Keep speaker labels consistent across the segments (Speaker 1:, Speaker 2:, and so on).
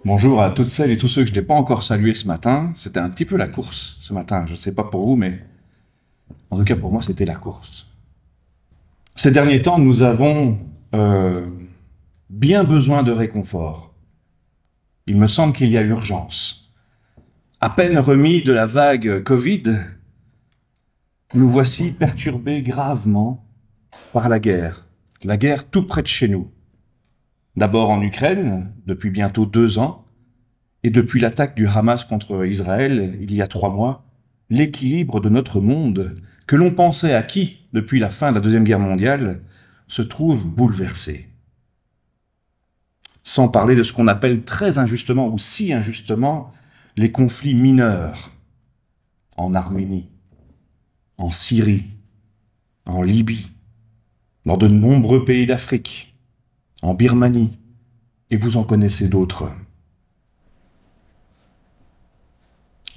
Speaker 1: Bonjour à toutes celles et tous ceux que je n'ai pas encore salués ce matin. C'était un petit peu la course ce matin. Je ne sais pas pour vous, mais en tout cas pour moi, c'était la course. Ces derniers temps, nous avons bien besoin de réconfort. Il me semble qu'il y a urgence. À peine remis de la vague Covid, nous voici perturbés gravement par la guerre tout près de chez nous. D'abord en Ukraine, depuis bientôt 2 ans, et depuis l'attaque du Hamas contre Israël, il y a 3 mois, l'équilibre de notre monde, que l'on pensait acquis depuis la fin de la Deuxième Guerre mondiale, se trouve bouleversé. Sans parler de ce qu'on appelle très injustement, ou si injustement, les conflits mineurs, en Arménie, en Syrie, en Libye, dans de nombreux pays d'Afrique, en Birmanie, et vous en connaissez d'autres.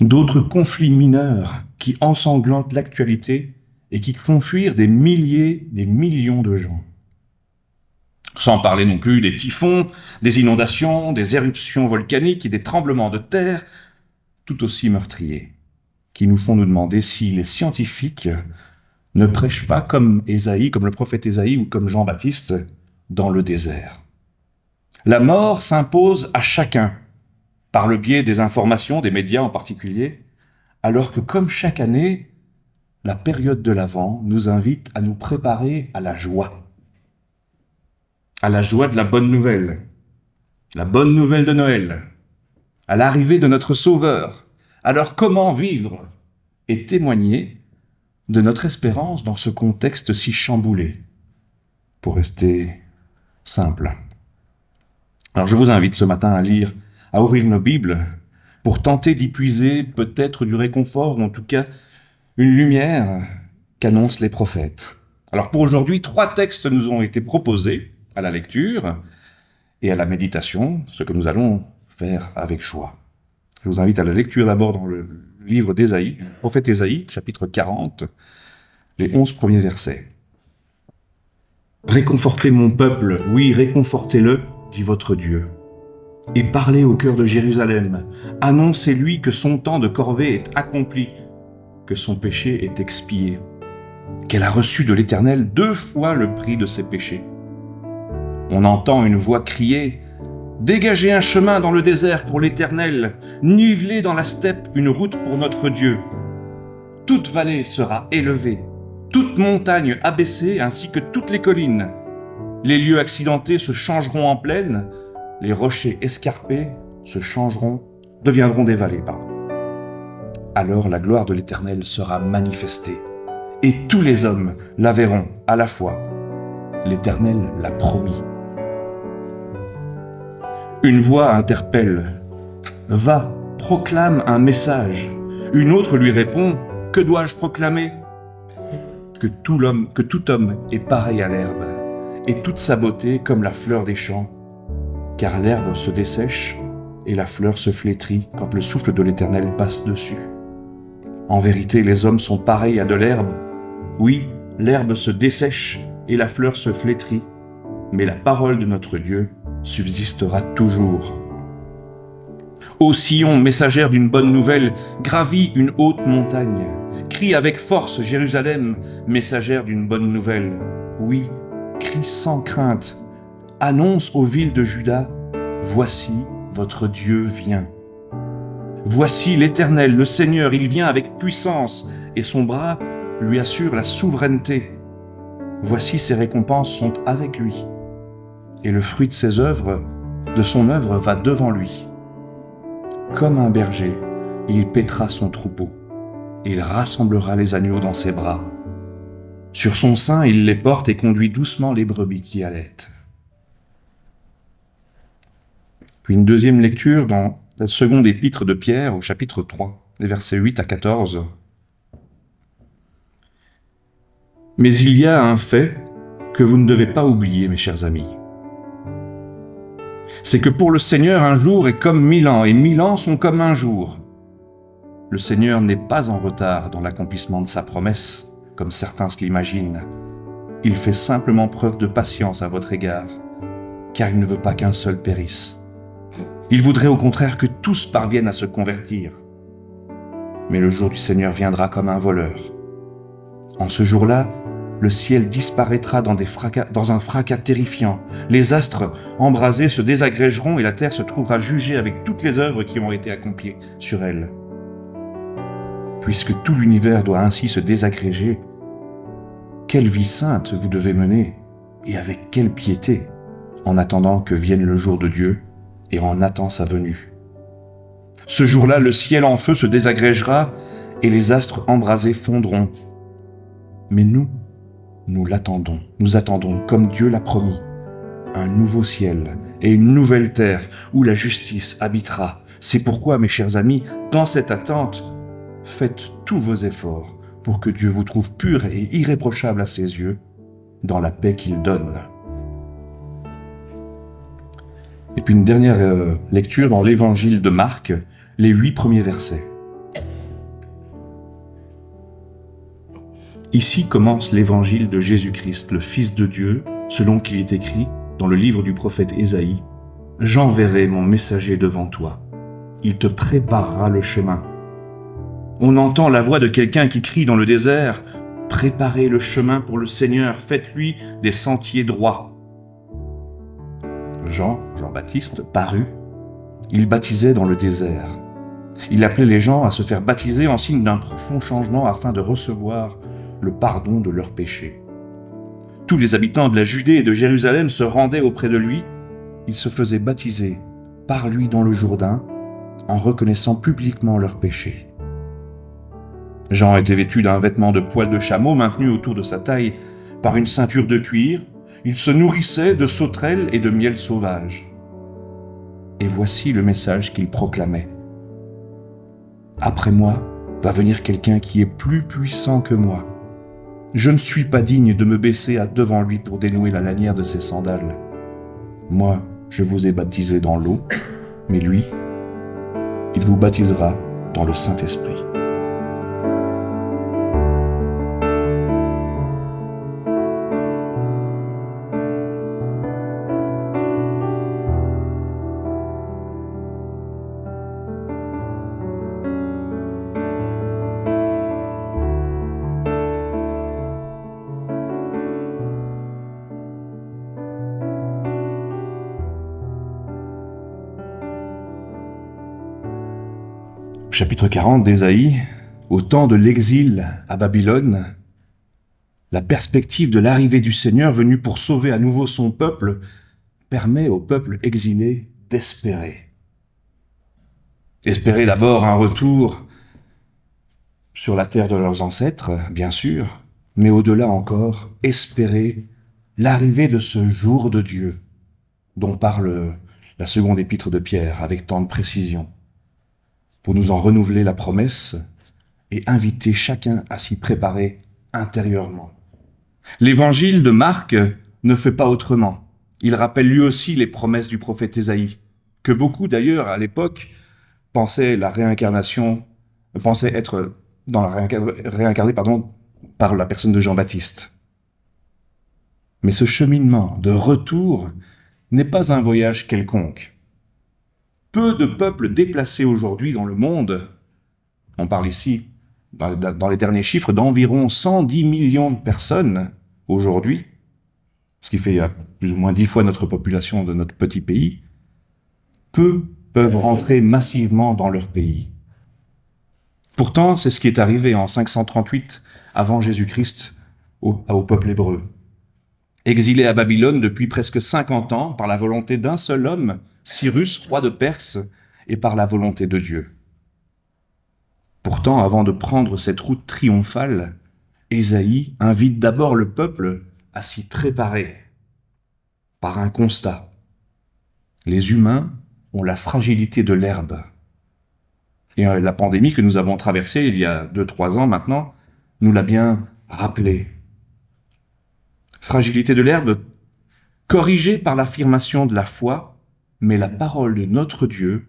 Speaker 1: D'autres conflits mineurs qui ensanglantent l'actualité et qui font fuir des milliers, des millions de gens. Sans parler non plus des typhons, des inondations, des éruptions volcaniques et des tremblements de terre, tout aussi meurtriers, qui nous font nous demander si les scientifiques ne prêchent pas comme Ésaïe, comme le prophète Ésaïe ou comme Jean-Baptiste, dans le désert. La mort s'impose à chacun, par le biais des informations, des médias en particulier, alors que comme chaque année, la période de l'Avent nous invite à nous préparer à la joie de la bonne nouvelle de Noël, à l'arrivée de notre Sauveur. Alors comment vivre et témoigner de notre espérance dans ce contexte si chamboulé, pour rester simple. Alors je vous invite ce matin à ouvrir nos Bibles pour tenter d'y puiser peut-être du réconfort, ou en tout cas une lumière qu'annoncent les prophètes. Alors pour aujourd'hui, 3 textes nous ont été proposés à la lecture et à la méditation, ce que nous allons faire avec joie. Je vous invite à la lecture d'abord dans le livre d'Ésaïe, prophète Ésaïe, chapitre 40, les 11 premiers versets. « Réconfortez mon peuple, oui, réconfortez-le, dit votre Dieu. Et parlez au cœur de Jérusalem, annoncez-lui que son temps de corvée est accompli, que son péché est expié, qu'elle a reçu de l'Éternel 2 fois le prix de ses péchés. On entend une voix crier « Dégagez un chemin dans le désert pour l'Éternel, nivelez dans la steppe une route pour notre Dieu. Toute vallée sera élevée, toute montagne abaissée ainsi que toutes les collines. Les lieux accidentés se changeront en plaine, les rochers escarpés deviendront des vallées. Alors la gloire de l'Éternel sera manifestée, et tous les hommes la verront à la fois. L'Éternel l'a promis. » Une voix interpelle. « Va, proclame un message. » Une autre lui répond. « Que dois-je proclamer ? Que tout homme est pareil à l'herbe, et toute sa beauté comme la fleur des champs. Car l'herbe se dessèche, et la fleur se flétrit quand le souffle de l'Éternel passe dessus. En vérité, les hommes sont pareils à de l'herbe. Oui, l'herbe se dessèche, et la fleur se flétrit, mais la parole de notre Dieu subsistera toujours. Ô Sion, messagère d'une bonne nouvelle, gravis une haute montagne. Crie avec force, Jérusalem, messagère d'une bonne nouvelle. Oui, crie sans crainte. Annonce aux villes de Juda, voici votre Dieu vient. Voici l'Éternel, le Seigneur, il vient avec puissance, et son bras lui assure la souveraineté. Voici ses récompenses sont avec lui, et le fruit de son œuvre va devant lui. Comme un berger, il paîtra son troupeau. Il rassemblera les agneaux dans ses bras. Sur son sein, il les porte et conduit doucement les brebis qui allaitent. Puis une deuxième lecture dans la seconde épître de Pierre au chapitre 3, les versets 8 à 14. Mais il y a un fait que vous ne devez pas oublier, mes chers amis. C'est que pour le Seigneur, un jour est comme 1000 ans, et 1000 ans sont comme un jour. Le Seigneur n'est pas en retard dans l'accomplissement de sa promesse, comme certains se l'imaginent. Il fait simplement preuve de patience à votre égard, car il ne veut pas qu'un seul périsse, Il voudrait au contraire que tous parviennent à se convertir. Mais le jour du Seigneur viendra comme un voleur. En ce jour-là, le ciel disparaîtra dans un fracas terrifiant. Les astres embrasés se désagrégeront et la terre se trouvera jugée avec toutes les œuvres qui ont été accomplies sur elle. Puisque tout l'univers doit ainsi se désagréger, quelle vie sainte vous devez mener, et avec quelle piété, en attendant que vienne le jour de Dieu et en attendant sa venue. Ce jour-là, le ciel en feu se désagrégera et les astres embrasés fondront. Mais nous l'attendons, nous attendons, comme Dieu l'a promis, un nouveau ciel et une nouvelle terre où la justice habitera. C'est pourquoi, mes chers amis, dans cette attente, faites tous vos efforts pour que Dieu vous trouve pur et irréprochable à ses yeux, dans la paix qu'il donne. Et puis une dernière lecture dans l'évangile de Marc, les 8 premiers versets. Ici commence l'évangile de Jésus-Christ, le Fils de Dieu, selon qu'il est écrit dans le livre du prophète Ésaïe. « J'enverrai mon messager devant toi. Il te préparera le chemin. » On entend la voix de quelqu'un qui crie dans le désert « Préparez le chemin pour le Seigneur, faites-lui des sentiers droits. » Jean-Baptiste, parut. Il baptisait dans le désert. Il appelait les gens à se faire baptiser en signe d'un profond changement afin de recevoir le pardon de leurs péchés. Tous les habitants de la Judée et de Jérusalem se rendaient auprès de lui. Ils se faisaient baptiser par lui dans le Jourdain en reconnaissant publiquement leurs péchés. Jean était vêtu d'un vêtement de poil de chameau maintenu autour de sa taille par une ceinture de cuir. Il se nourrissait de sauterelles et de miel sauvage. Et voici le message qu'il proclamait. « Après moi va venir quelqu'un qui est plus puissant que moi. Je ne suis pas digne de me baisser devant lui pour dénouer la lanière de ses sandales. Moi, je vous ai baptisé dans l'eau, mais lui, il vous baptisera dans le Saint-Esprit. » Chapitre 40 d'Ésaïe, au temps de l'exil à Babylone, la perspective de l'arrivée du Seigneur venu pour sauver à nouveau son peuple permet au peuple exilé d'espérer. Espérer d'abord un retour sur la terre de leurs ancêtres, bien sûr, mais au-delà encore, espérer l'arrivée de ce jour de Dieu, dont parle la seconde épître de Pierre avec tant de précision, pour nous en renouveler la promesse et inviter chacun à s'y préparer intérieurement. L'évangile de Marc ne fait pas autrement. Il rappelle lui aussi les promesses du prophète Ésaïe, que beaucoup d'ailleurs à l'époque pensaient être réincarné par la personne de Jean-Baptiste. Mais ce cheminement de retour n'est pas un voyage quelconque. Peu de peuples déplacés aujourd'hui dans le monde, on parle ici, dans les derniers chiffres, d'environ 110 millions de personnes aujourd'hui, ce qui fait plus ou moins 10 fois notre population de notre petit pays, peu peuvent rentrer massivement dans leur pays. Pourtant, c'est ce qui est arrivé en 538 avant Jésus-Christ au peuple hébreu. Exilé à Babylone depuis presque 50 ans par la volonté d'un seul homme, Cyrus, roi de Perse, et par la volonté de Dieu. Pourtant, avant de prendre cette route triomphale, Ésaïe invite d'abord le peuple à s'y préparer par un constat. Les humains ont la fragilité de l'herbe. Et la pandémie que nous avons traversée il y a 2-3 ans maintenant nous l'a bien rappelé. Fragilité de l'herbe corrigée par l'affirmation de la foi, mais la parole de notre Dieu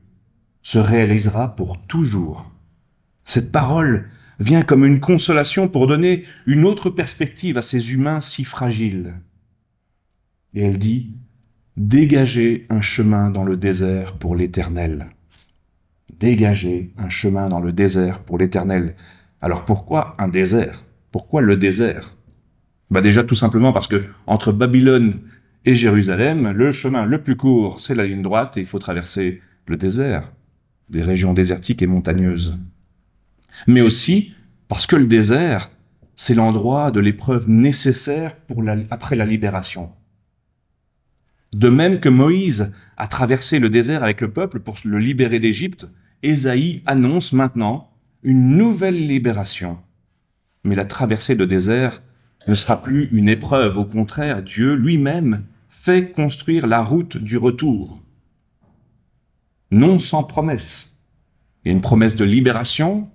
Speaker 1: se réalisera pour toujours. Cette parole vient comme une consolation pour donner une autre perspective à ces humains si fragiles. Et elle dit, Dégagez un chemin dans le désert pour l'Éternel. Dégagez un chemin dans le désert pour l'Éternel. Alors pourquoi un désert? Pourquoi le désert? Déjà tout simplement parce que entre Babylone et Jérusalem, le chemin le plus court, c'est la ligne droite et il faut traverser le désert, des régions désertiques et montagneuses. Mais aussi parce que le désert, c'est l'endroit de l'épreuve nécessaire après la libération. De même que Moïse a traversé le désert avec le peuple pour le libérer d'Égypte, Ésaïe annonce maintenant une nouvelle libération. Mais la traversée de désert ne sera plus une épreuve. Au contraire, Dieu lui-même fait construire la route du retour. Non sans promesse. Il y a une promesse de libération,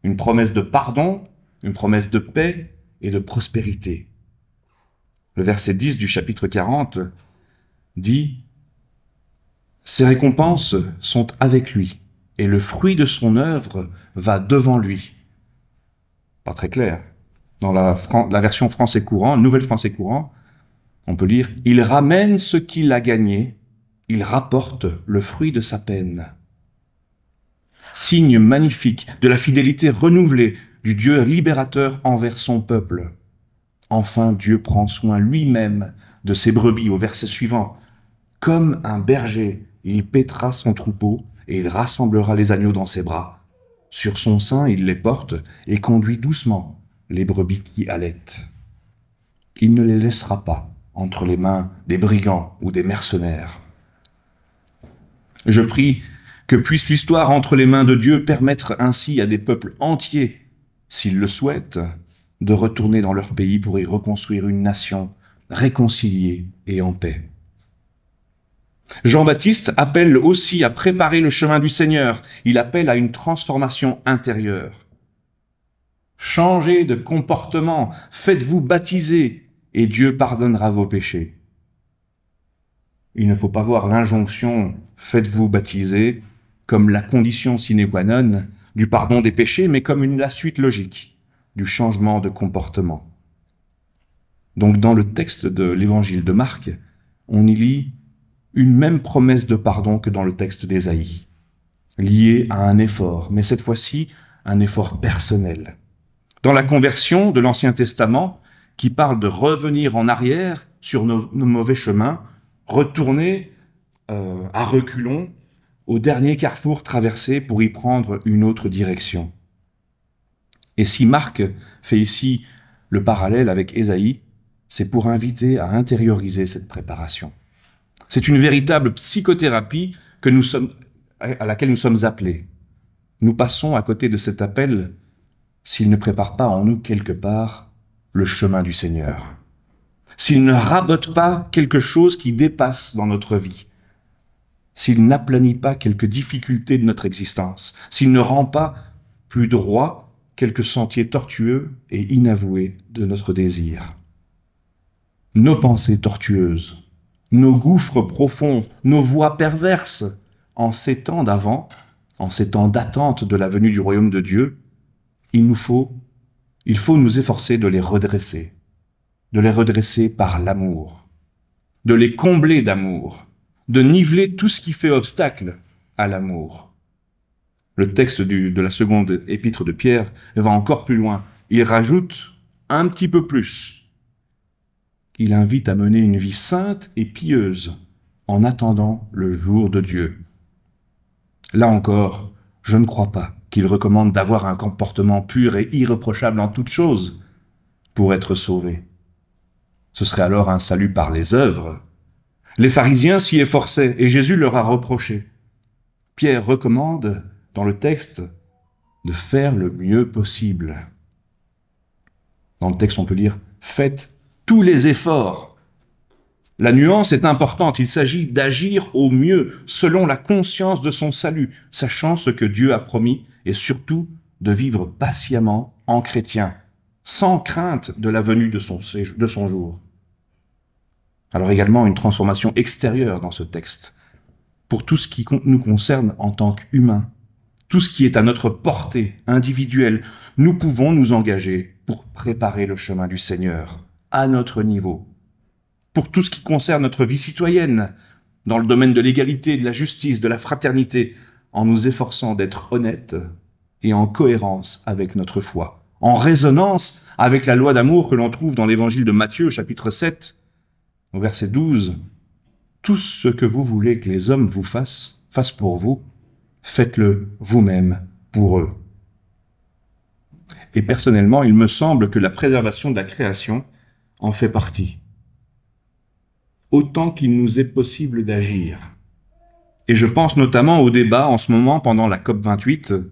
Speaker 1: une promesse de pardon, une promesse de paix et de prospérité. Le verset 10 du chapitre 40 dit « Ses récompenses sont avec lui, et le fruit de son œuvre va devant lui. » Pas très clair. Dans la version français courant, nouvelle français courant, on peut lire « Il ramène ce qu'il a gagné, il rapporte le fruit de sa peine. » Signe magnifique de la fidélité renouvelée du Dieu libérateur envers son peuple. Enfin, Dieu prend soin lui-même de ses brebis, au verset suivant. Comme un berger, il paîtra son troupeau et il rassemblera les agneaux dans ses bras. Sur son sein, il les porte et conduit doucement les brebis qui allaitent. Il ne les laissera pas entre les mains des brigands ou des mercenaires. Je prie que puisse l'histoire entre les mains de Dieu permettre ainsi à des peuples entiers, s'ils le souhaitent, de retourner dans leur pays pour y reconstruire une nation réconciliée et en paix. Jean-Baptiste appelle aussi à préparer le chemin du Seigneur. Il appelle à une transformation intérieure. Changez de comportement, faites-vous baptiser et Dieu pardonnera vos péchés. Il ne faut pas voir l'injonction « faites-vous baptiser » comme la condition sine qua non du pardon des péchés, mais comme la suite logique du changement de comportement. Donc dans le texte de l'évangile de Marc, on y lit une même promesse de pardon que dans le texte d'Ésaïe, liée à un effort, mais cette fois-ci un effort personnel. Dans la conversion de l'Ancien Testament, qui parle de revenir en arrière sur nos mauvais chemins, retourner à reculons au dernier carrefour traversé pour y prendre une autre direction. Et si Marc fait ici le parallèle avec Ésaïe, c'est pour inviter à intérioriser cette préparation. C'est une véritable psychothérapie à laquelle nous sommes appelés. Nous passons à côté de cet appel s'il ne prépare pas en nous quelque part le chemin du Seigneur. S'il ne rabote pas quelque chose qui dépasse dans notre vie, s'il n'aplanit pas quelques difficultés de notre existence, s'il ne rend pas plus droit quelques sentiers tortueux et inavoués de notre désir. Nos pensées tortueuses, nos gouffres profonds, nos voies perverses, en ces temps d'avant, en ces temps d'attente de la venue du royaume de Dieu, il faut nous efforcer de les redresser par l'amour, de les combler d'amour, de niveler tout ce qui fait obstacle à l'amour. Le texte de la seconde épître de Pierre va encore plus loin. Il rajoute un petit peu plus. Il invite à mener une vie sainte et pieuse en attendant le jour de Dieu. Là encore, je ne crois pas qu'il recommande d'avoir un comportement pur et irréprochable en toutes choses pour être sauvé. Ce serait alors un salut par les œuvres. Les pharisiens s'y efforçaient et Jésus leur a reproché. Pierre recommande, dans le texte, de faire le mieux possible. Dans le texte, on peut lire « Faites tous les efforts ». La nuance est importante. Il s'agit d'agir au mieux, selon la conscience de son salut, sachant ce que Dieu a promis et surtout de vivre patiemment en chrétien, sans crainte de la venue de son jour. Alors également une transformation extérieure dans ce texte, pour tout ce qui nous concerne en tant qu'humains, tout ce qui est à notre portée individuelle, nous pouvons nous engager pour préparer le chemin du Seigneur, à notre niveau, pour tout ce qui concerne notre vie citoyenne, dans le domaine de l'égalité, de la justice, de la fraternité, en nous efforçant d'être honnêtes et en cohérence avec notre foi, en résonance avec la loi d'amour que l'on trouve dans l'évangile de Matthieu, chapitre 7, au verset 12. « Tout ce que vous voulez que les hommes vous fassent pour vous, faites-le vous-même pour eux. » Et personnellement, il me semble que la préservation de la création en fait partie. Autant qu'il nous est possible d'agir. Et je pense notamment au débat en ce moment pendant la COP28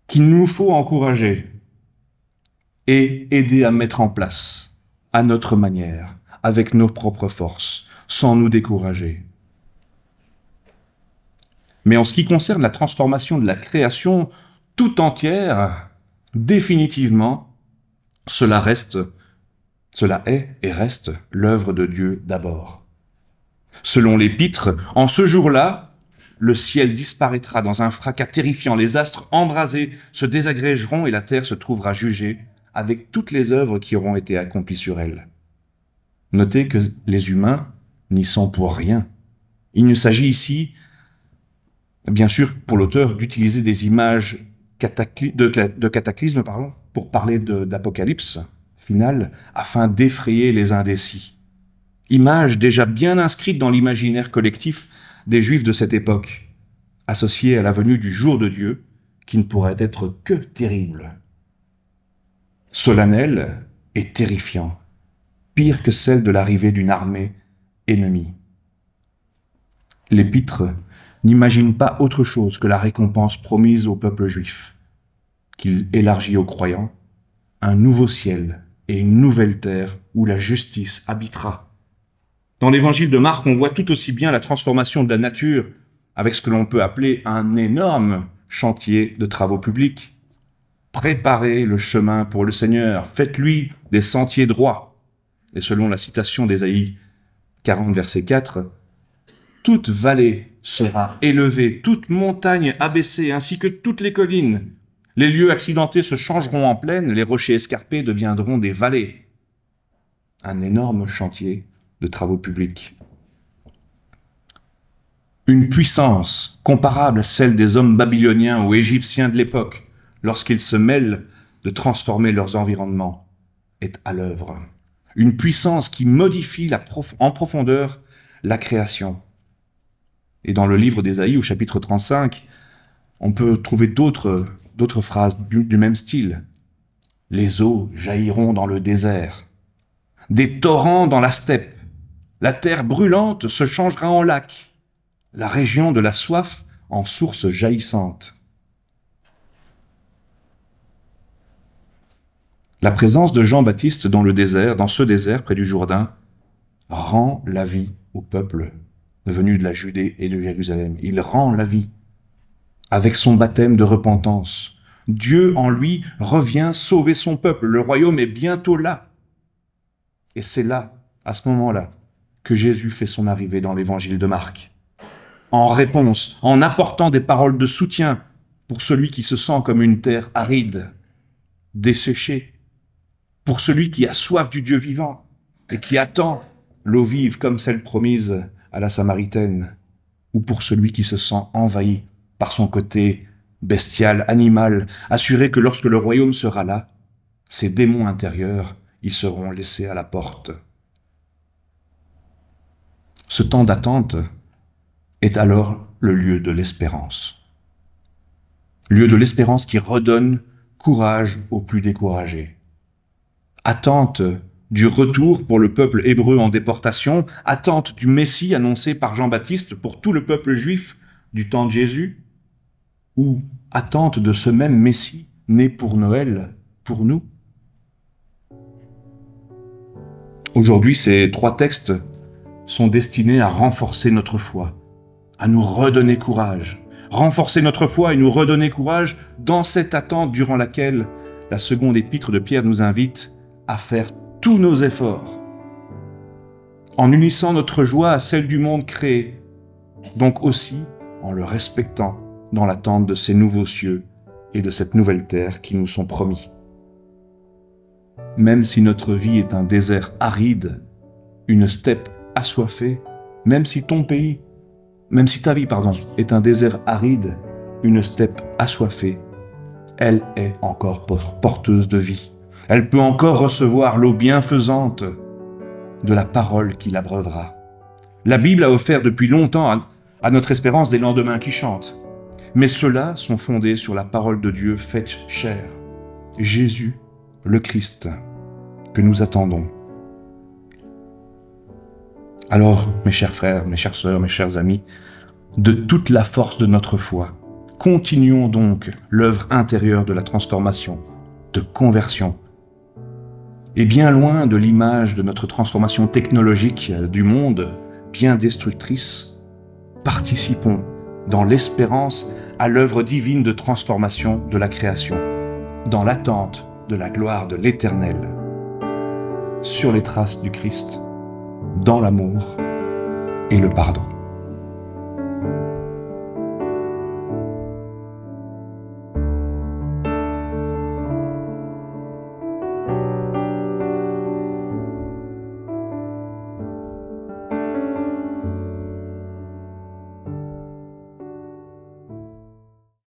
Speaker 1: qu'il nous faut encourager et aider à mettre en place, à notre manière, avec nos propres forces, sans nous décourager. Mais en ce qui concerne la transformation de la création tout entière, définitivement, cela est et reste l'œuvre de Dieu d'abord. Selon l'Épître, en ce jour-là, le ciel disparaîtra dans un fracas terrifiant, les astres embrasés se désagrégeront et la terre se trouvera jugée avec toutes les œuvres qui auront été accomplies sur elle. Notez que les humains n'y sont pour rien. Il ne s'agit ici, bien sûr, pour l'auteur, d'utiliser des images de cataclysme, pour parler d'apocalypse finale, afin d'effrayer les indécis. Image déjà bien inscrite dans l'imaginaire collectif des Juifs de cette époque, associée à la venue du jour de Dieu, qui ne pourrait être que terrible. Solennel et terrifiant, pire que celle de l'arrivée d'une armée ennemie. L'Épître n'imagine pas autre chose que la récompense promise au peuple juif, qu'il élargit aux croyants, un nouveau ciel et une nouvelle terre où la justice habitera. Dans l'évangile de Marc, on voit tout aussi bien la transformation de la nature avec ce que l'on peut appeler un énorme chantier de travaux publics. Préparez le chemin pour le Seigneur, faites-lui des sentiers droits. Et selon la citation d'Ésaïe 40, verset 4, « Toute vallée sera élevée, toute montagne abaissée, ainsi que toutes les collines. Les lieux accidentés se changeront en plaine, les rochers escarpés deviendront des vallées. » Un énorme chantier de travaux publics. Une puissance comparable à celle des hommes babyloniens ou égyptiens de l'époque, lorsqu'ils se mêlent de transformer leurs environnements, est à l'œuvre. Une puissance qui modifie en profondeur la création. Et dans le livre d'Ésaïe, au chapitre 35, on peut trouver d'autres phrases du même style. « Les eaux jailliront dans le désert, des torrents dans la steppe, la terre brûlante se changera en lac, la région de la soif en source jaillissante. » La présence de Jean-Baptiste dans ce désert près du Jourdain, rend la vie au peuple venu de la Judée et de Jérusalem. Il rend la vie avec son baptême de repentance. Dieu en lui revient sauver son peuple. Le royaume est bientôt là. Et c'est là, à ce moment-là, que Jésus fait son arrivée dans l'évangile de Marc. En réponse, en apportant des paroles de soutien pour celui qui se sent comme une terre aride, desséchée, pour celui qui a soif du Dieu vivant et qui attend l'eau vive comme celle promise à la Samaritaine, ou pour celui qui se sent envahi par son côté bestial, animal, assuré que lorsque le royaume sera là, ses démons intérieurs y seront laissés à la porte. Ce temps d'attente est alors le lieu de l'espérance. Lieu de l'espérance qui redonne courage aux plus découragés. Attente du retour pour le peuple hébreu en déportation, attente du Messie annoncé par Jean-Baptiste pour tout le peuple juif du temps de Jésus, ou attente de ce même Messie né pour Noël, pour nous. Aujourd'hui, ces 3 textes sont destinés à renforcer notre foi, à nous redonner courage, renforcer notre foi et nous redonner courage dans cette attente durant laquelle la seconde épître de Pierre nous invite à faire tous nos efforts, en unissant notre joie à celle du monde créé, donc aussi en le respectant dans l'attente de ces nouveaux cieux et de cette nouvelle terre qui nous sont promis. Même si notre vie est un désert aride, une steppe assoiffée, même si ta vie, est un désert aride, une steppe assoiffée, elle est encore porteuse de vie. Elle peut encore recevoir l'eau bienfaisante de la parole qui l'abreuvera. La Bible a offert depuis longtemps à notre espérance des lendemains qui chantent. Mais ceux-là sont fondés sur la parole de Dieu faite chair, Jésus, le Christ, que nous attendons. Alors, mes chers frères, mes chères sœurs, mes chers amis, de toute la force de notre foi, continuons donc l'œuvre intérieure de la transformation, de conversion. Et bien loin de l'image de notre transformation technologique du monde, bien destructrice, participons dans l'espérance à l'œuvre divine de transformation de la création, dans l'attente de la gloire de l'Éternel, sur les traces du Christ, dans l'amour et le pardon.